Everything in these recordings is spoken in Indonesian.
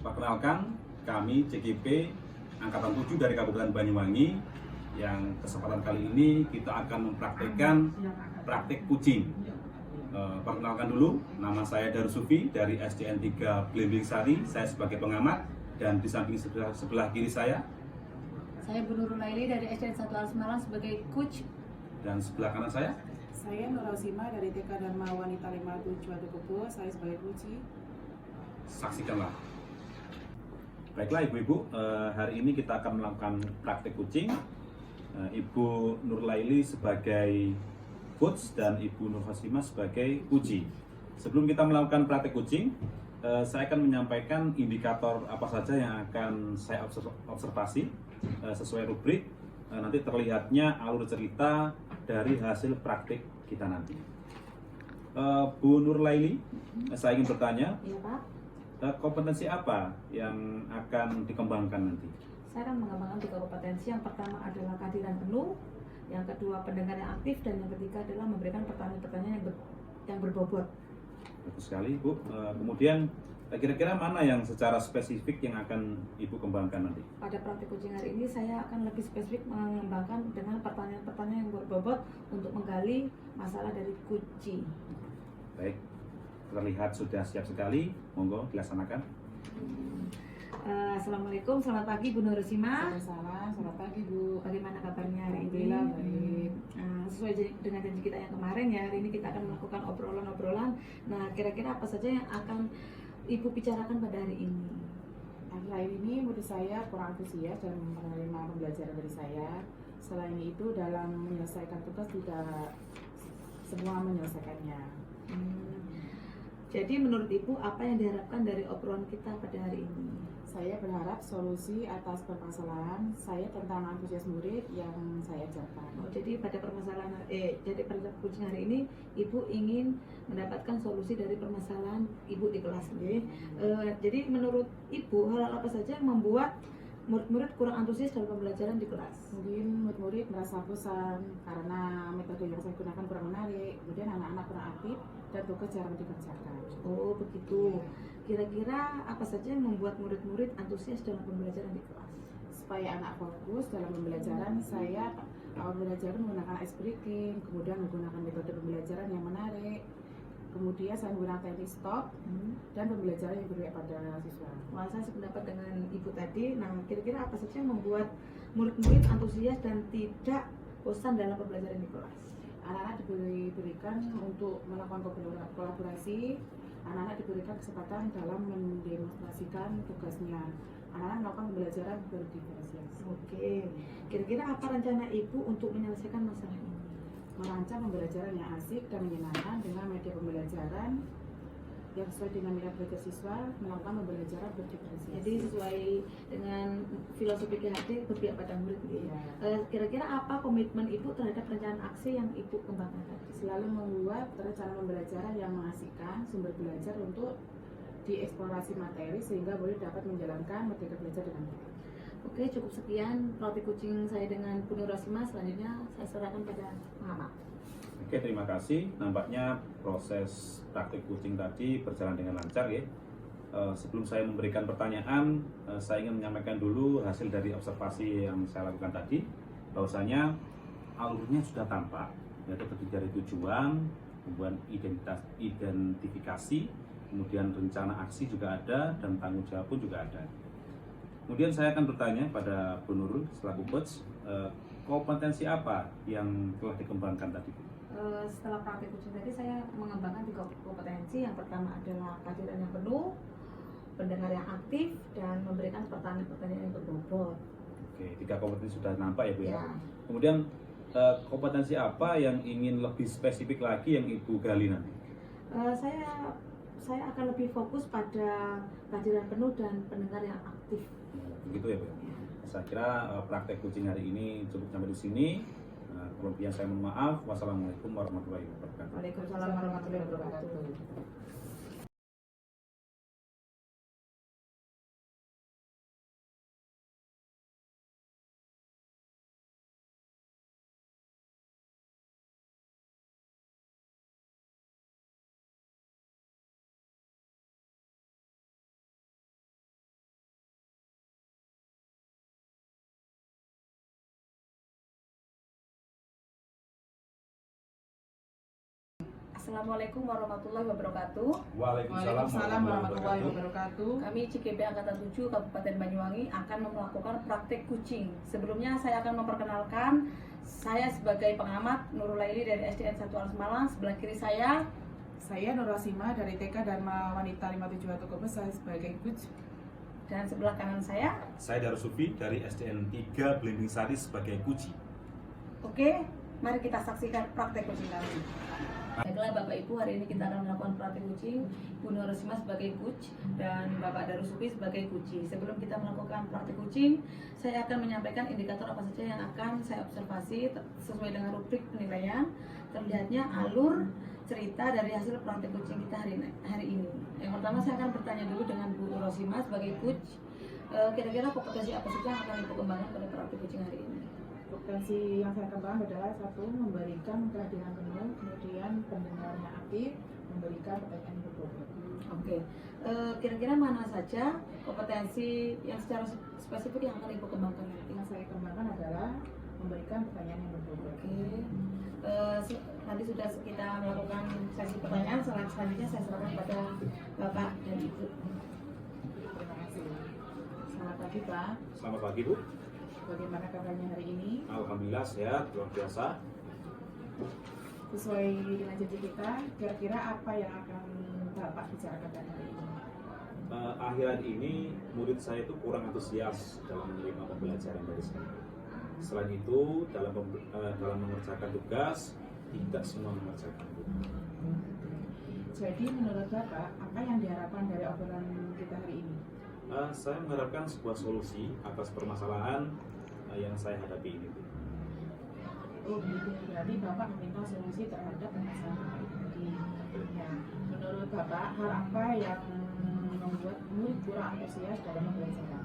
Perkenalkan, kami CGP Angkatan 7 dari Kabupaten Banyuwangi yang kesempatan kali ini kita akan mempraktekkan praktek kucing. Perkenalkan dulu, nama saya Darusufi dari SDN 3 Belimbing Sari. Saya sebagai pengamat dan di samping sebelah kiri saya Bu Nurul Laili dari SDN 1 Alas Malang sebagai coach. Dan sebelah kanan saya Nur Ausima dari TK Dharma Wanita 57 Wadukebo, saya sebagai kunci. Saksikanlah. Baiklah ibu-ibu, hari ini kita akan melakukan praktek kucing. Ibu Nur Laili sebagai coach dan Ibu Nur Hasima sebagai uji. Sebelum kita melakukan praktek kucing, saya akan menyampaikan indikator apa saja yang akan saya observasi sesuai rubrik. Nanti terlihatnya alur cerita dari hasil praktik kita nanti. Bu Nur Laili, saya ingin bertanya, Iya Pak. Kompetensi apa yang akan dikembangkan nanti? Saya akan mengembangkan 3 kompetensi. Yang pertama adalah kehadiran penuh, yang kedua pendengar yang aktif, dan yang ketiga adalah memberikan pertanyaan-pertanyaan yang berbobot. Bagus sekali Bu. Kemudian kira-kira mana yang secara spesifik yang akan Ibu kembangkan nanti? Pada praktik kucing hari ini saya akan lebih spesifik mengembangkan dengan pertanyaan-pertanyaan yang berbobot untuk menggali masalah dari kucing. Baik, terlihat sudah siap sekali. Monggo dilaksanakan. Assalamualaikum, selamat pagi Bu Nur Hasima. Selamat pagi Bu. Bagaimana kabarnya hari ini? Alhamdulillah baik. Sesuai dengan janji kita yang kemarin ya, hari ini kita akan melakukan obrolan-obrolan. Nah, kira-kira apa saja yang akan Ibu bicarakan pada hari ini? Akhir-akhir ini murid saya kurang antusias dan menerima pembelajaran dari saya. Selain itu dalam menyelesaikan tugas tidak semua menyelesaikannya. Jadi menurut Ibu apa yang diharapkan dari obrolan kita pada hari ini? Saya berharap solusi atas permasalahan saya tentang antusias murid yang saya ajarkan. Jadi pada pada kucing hari ini Ibu ingin mendapatkan solusi dari permasalahan Ibu di kelas. Jadi menurut Ibu hal apa saja yang membuat murid-murid kurang antusias dalam pembelajaran di kelas? Mungkin murid-murid merasa bosan karena metode yang saya gunakan kurang menarik, kemudian anak-anak kurang aktif dan tugas jarang dikerjakan. Oh begitu. Kira-kira apa saja yang membuat murid-murid antusias dalam pembelajaran di kelas? Supaya anak fokus dalam pembelajaran, saya awal belajar menggunakan ice breaking, kemudian menggunakan metode pembelajaran yang menarik, kemudian saya menggunakan teknik stop dan pembelajaran yang berpihak pada siswa. Wah, saya sependapat dengan Ibu tadi. Nah, kira-kira apa saja yang membuat murid-murid antusias dan tidak bosan dalam pembelajaran di kelas? Anak-anak diberikan untuk melakukan kolaborasi, anak-anak diberikan kesempatan dalam mendemonstrasikan tugasnya. Anak-anak melakukan pembelajaran berdiferensiasi. Oke, kira-kira apa rencana Ibu untuk menyelesaikan masalah ini? Merancang pembelajaran yang asik dan menyenangkan dengan media pembelajaran yang sesuai dengan minat belajar siswa, melakukan pembelajaran berdiferensiasi. Jadi sesuai dengan filosofi KHD berpihak pada murid. Kira-kira apa komitmen Ibu terhadap rencana aksi yang Ibu kembangkan tadi? Selalu membuat rencana pembelajaran yang mengasihkan sumber belajar untuk dieksplorasi materi sehingga murid dapat menjalankan merdeka belajar dengan baik. Oke, cukup sekian praktik kucing saya dengan Bu Nur Hasima. Selanjutnya saya serahkan pada pengamat. Oke, terima kasih. Nampaknya proses praktik kucing tadi berjalan dengan lancar ya. Sebelum saya memberikan pertanyaan, saya ingin menyampaikan dulu hasil dari observasi yang saya lakukan tadi. Bahwasanya alurnya sudah tampak, yaitu terdiri dari tujuan, kemudian identifikasi, kemudian rencana aksi juga ada, dan tanggung jawab pun juga ada. Kemudian saya akan bertanya pada Bu Nurul selaku coach, kompetensi apa yang telah dikembangkan tadi? Setelah praktik kucing tadi saya mengembangkan 3 kompetensi. Yang pertama adalah kehadiran yang penuh, pendengar yang aktif, dan memberikan pertanyaan-pertanyaan yang berbobot. Oke, 3 kompetensi sudah nampak ya Bu ya. Ya. Kemudian kompetensi apa yang ingin lebih spesifik lagi yang Ibu gali nanti? Saya akan lebih fokus pada kehadiran penuh dan pendengar yang aktif. Begitu ya Bu. Saya kira praktek kucing hari ini cukup sampai di sini. Kelebihan saya mohon maaf. Wassalamualaikum warahmatullahi wabarakatuh. Waalaikumsalam warahmatullahi wabarakatuh. Assalamualaikum warahmatullahi wabarakatuh. Waalaikumsalam warahmatullahi wabarakatuh. Kami CGP Angkatan 7 Kabupaten Banyuwangi akan melakukan praktek kucing. Sebelumnya saya akan memperkenalkan, saya sebagai pengamat Nurul Laili dari SDN 1 Alas Malang. Sebelah kiri saya Nur Rasima dari TK Dharma Wanita 57 Kobes, saya sebagai coach. dan sebelah kanan saya. Saya Darussufi dari SDN 3 Belimbing Sari sebagai kuci. Oke, mari kita saksikan praktek kucing kami. Baiklah Bapak Ibu, hari ini kita akan melakukan praktek kucing. Bu Nur Rasima sebagai coach dan Bapak Darussufi sebagai kuci. Sebelum kita melakukan praktek kucing, saya akan menyampaikan indikator apa saja yang akan saya observasi sesuai dengan rubrik penilaian. Terlihatnya alur cerita dari hasil praktek kucing kita hari ini. Yang pertama saya akan bertanya dulu dengan Bu Nur Rasima sebagai coach. Kira-kira kompetensi apa saja yang akan Ibu kembangkan pada praktek kucing hari ini? Kompetensi yang saya kembangkan adalah satu, memberikan kehadiran penuh, kemudian pendengarnya aktif, memberikan pertanyaan yang berbobot. Oke, kira-kira mana saja kompetensi yang secara spesifik yang akan Ibu kembangkan nanti? Yang saya kembangkan adalah memberikan pertanyaan yang berbobot. Oke, nanti sudah kita melakukan sesi pertanyaan. Selanjutnya saya serahkan kepada Bapak dan Ibu. Terima kasih. Selamat pagi Pak. Selamat pagi Bu. Bagaimana kabarnya hari ini? Alhamdulillah sehat, luar biasa. Sesuai dengan janji kita, kira-kira apa yang akan Bapak bicarakan pada hari ini? Akhir-akhir ini murid saya itu kurang antusias dalam menerima pembelajaran dari saya. Selain itu, dalam mengerjakan tugas, tidak semua mengerjakan. Jadi menurut Bapak, apa yang diharapkan dari obrolan kita hari ini? Saya mengharapkan sebuah solusi atas permasalahan yang saya hadapi ini. Oh gitu, berarti Bapak meminta solusi terhadap permasalahan ini. Ya, menurut Bapak, hal apa yang membuat murid kurang antusias dalam pembelajaran?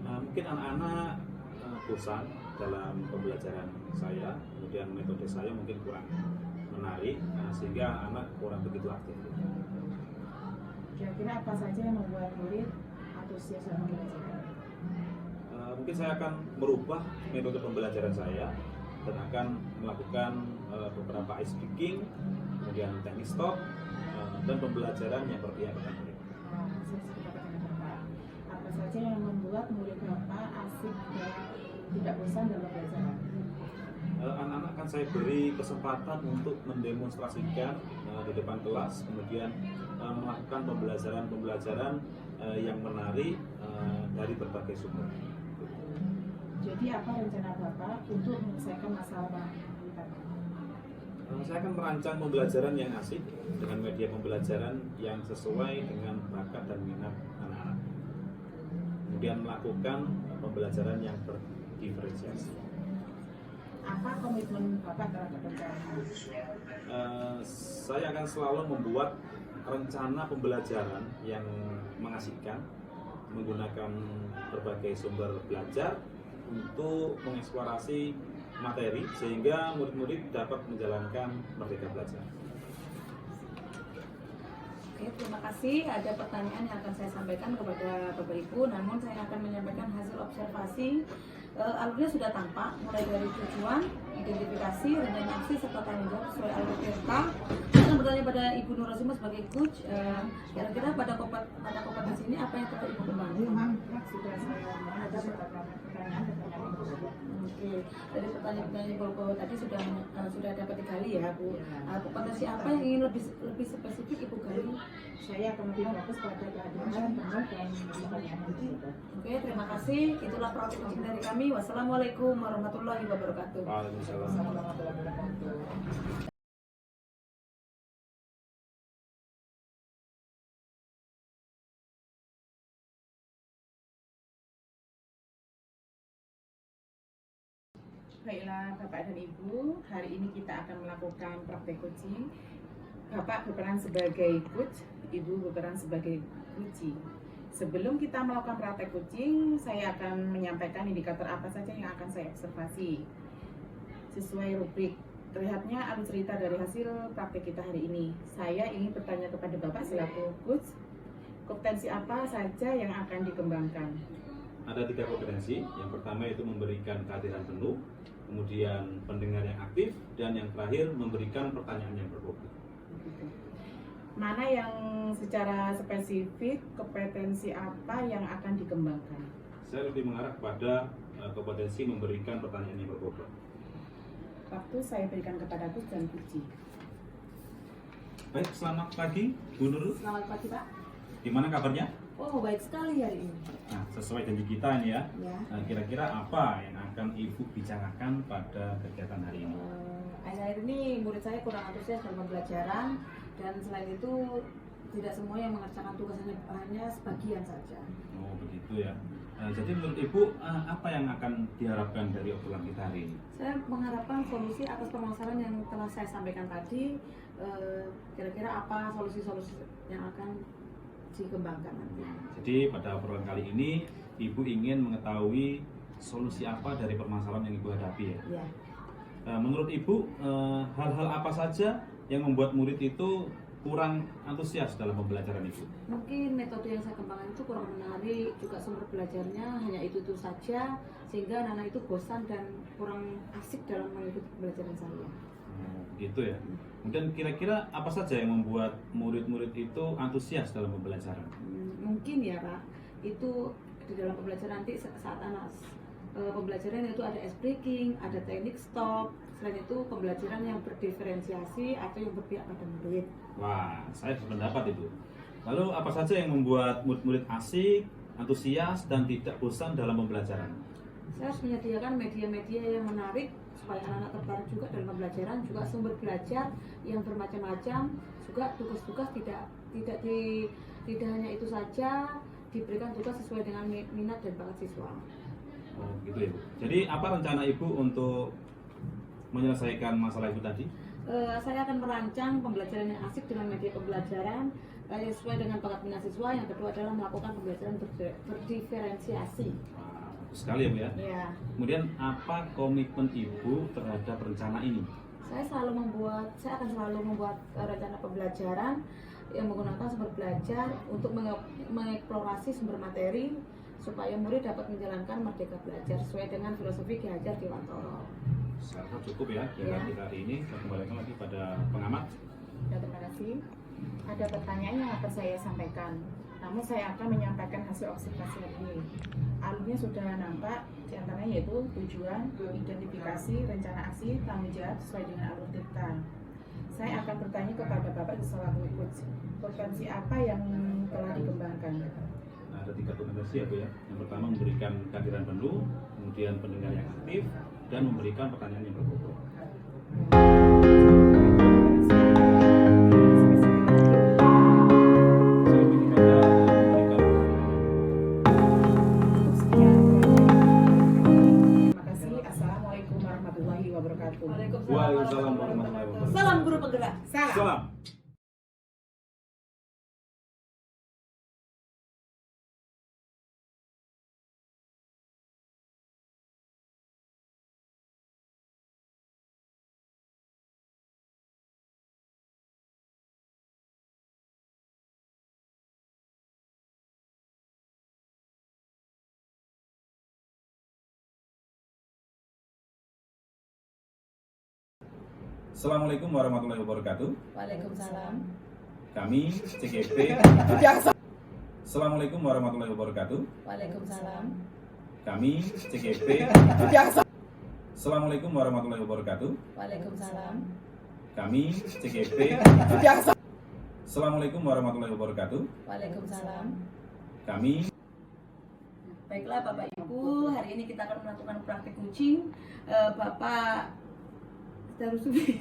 Mungkin anak-anak bosan dalam pembelajaran saya, kemudian metode saya mungkin kurang menarik, sehingga anak kurang begitu aktif. Kira-kira apa saja yang membuat murid antusias dalam pembelajaran? Mungkin saya akan merubah metode pembelajaran saya dan akan melakukan beberapa ice breaking, kemudian teknik stop, dan pembelajaran yang berpihak kepada murid. Saya sepakat dengan Bapak. Apa saja yang membuat murid Bapak asik dan tidak bosan dalam pembelajaran? Anak-anak akan saya beri kesempatan untuk mendemonstrasikan di depan kelas, kemudian melakukan pembelajaran yang menarik dari berbagai sumber. Jadi apa rencana Bapak untuk menyelesaikan masalah Bapak? Saya akan merancang pembelajaran yang asik dengan media pembelajaran yang sesuai dengan bakat dan minat anak-anak. Kemudian melakukan pembelajaran yang berdiferensiasi. Apa komitmen Bapak terhadap rencana? Saya akan selalu membuat rencana pembelajaran yang mengasihkan, menggunakan berbagai sumber belajar untuk mengeksplorasi materi sehingga murid-murid dapat menjalankan merdeka belajar. Oke, terima kasih. Ada pertanyaan yang akan saya sampaikan kepada Bapak Ibu, namun saya akan menyampaikan hasil observasi. Alurnya sudah tampak, mulai dari tujuan, identifikasi, rencana aksi, serta tanggung jawab sesuai alur perintah. Saya akan bertanya pada Ibu Nur Rasima sebagai coach, kira-kira pada kompetensi ini apa yang tetap Ibu kembangkan? Sudah saya ada pertanyaan Oke, dari pertanyaan berbau tadi sudah dapat digali ya Bu. Kompetensi apa yang ingin lebih spesifik Ibu gali? Saya akan lebih fokus pada kehadiran penuh dan pertanyaan itu. Oke, terima kasih. Itulah praktik kucing dari kami. Wassalamualaikum warahmatullahi wabarakatuh. Waalaikumsalam. Warahmatullahi wabarakatuh. Baiklah Bapak dan Ibu, hari ini kita akan melakukan praktek coaching. Bapak berperan sebagai coach, Ibu berperan sebagai kuci. Sebelum kita melakukan praktek coaching, saya akan menyampaikan indikator apa saja yang akan saya observasi. Sesuai rubrik, terlihatnya alur cerita dari hasil praktek kita hari ini. Saya ingin bertanya kepada Bapak selaku coach, kompetensi apa saja yang akan dikembangkan? Ada 3 kompetensi. Yang pertama itu memberikan kehadiran penuh, kemudian pendengar yang aktif, dan yang terakhir memberikan pertanyaan yang berbobot. gitu. Mana yang secara spesifik kompetensi apa yang akan dikembangkan? Saya lebih mengarah kepada kompetensi memberikan pertanyaan yang berbobot. Waktu saya berikan kepada Gus dan Puji. Baik, selamat pagi Bu Nurul. Selamat pagi Pak. Gimana kabarnya? Oh baik sekali hari ini. Nah, sesuai janji kita ini ya. Ya. Nah, kira-kira apa yang akan Ibu bicarakan pada kegiatan hari ini? Akhir-akhir ini murid saya kurang antusias dalam pembelajaran dan selain itu tidak semua yang mengerjakan tugasnya, hanya sebagian saja. Oh begitu ya. Jadi menurut Ibu apa yang akan diharapkan dari obrolan kita hari ini? Saya mengharapkan solusi atas permasalahan yang telah saya sampaikan tadi. Kira-kira apa solusi-solusi yang akan dikembangkan nanti. Jadi pada obrolan kali ini Ibu ingin mengetahui solusi apa dari permasalahan yang Ibu hadapi ya. Ya. Menurut Ibu hal-hal apa saja yang membuat murid itu kurang antusias dalam pembelajaran Ibu? Mungkin metode yang saya kembangkan itu kurang menarik, juga sumber belajarnya hanya itu saja, sehingga anak-anak itu bosan dan kurang asik dalam mengikuti pembelajaran saya. Gitu ya. Kemudian kira-kira apa saja yang membuat murid-murid itu antusias dalam pembelajaran? Mungkin ya Pak, itu di dalam pembelajaran nanti saat anak pembelajaran itu ada ice breaking, ada teknik stop, selain itu pembelajaran yang berdiferensiasi atau yang berpihak pada murid. Wah, saya sependapat itu. Lalu apa saja yang membuat murid-murid asik, antusias, dan tidak bosan dalam pembelajaran? Saya harus menyediakan media-media yang menarik supaya anak-anak tertarik juga dalam pembelajaran, juga sumber belajar yang bermacam-macam, juga tugas-tugas tidak hanya itu saja, diberikan juga sesuai dengan minat dan bakat siswa. Oh, gitu ya Bu. Jadi apa rencana Ibu untuk menyelesaikan masalah itu tadi? Saya akan merancang pembelajaran yang asik dengan media pembelajaran sesuai dengan bakat minat siswa. Yang kedua adalah melakukan pembelajaran berdiferensiasi. Wah, bagus sekali ya Bu ya. Ya. Kemudian apa komitmen Ibu terhadap rencana ini? Saya akan selalu membuat rencana pembelajaran yang menggunakan sumber belajar untuk mengeksplorasi sumber materi supaya murid dapat menjalankan merdeka belajar sesuai dengan filosofi Ki Hajar Dewantoro. Saya rasa cukup ya Ya. kita hari ini. Saya kembalikan lagi pada pengamat. Ya, terima kasih. Ada pertanyaan yang akan saya sampaikan, namun saya akan menyampaikan hasil observasi hari ini. Alurnya sudah nampak, diantaranya yaitu tujuan, identifikasi, rencana aksi, tanggung jawab sesuai dengan alur kita. Saya akan bertanya kepada Bapak selaku coach, potensi apa yang telah dikembangkan? Nah, ada 3 kompetensi ya Bu ya. Yang pertama memberikan kehadiran penuh, kemudian pendengar yang aktif, dan memberikan pertanyaan yang berbobot. Saya lebih kepada memberikan Terima kasih. Assalamualaikum warahmatullahi wabarakatuh. Waalaikumsalam warahmatullahi wabarakatuh. Salam guru penggerak. Salam. Assalamualaikum warahmatullahi wabarakatuh. Waalaikumsalam. Kami CGP. Assalamualaikum warahmatullahi wabarakatuh. Waalaikumsalam. Kami CGP. Assalamualaikum warahmatullahi wabarakatuh. Waalaikumsalam. Kami CGP. Assalamualaikum warahmatullahi wabarakatuh. Waalaikumsalam. Kami. Baiklah Bapak Ibu, hari ini kita akan melakukan praktik coaching. Bapak Darusubi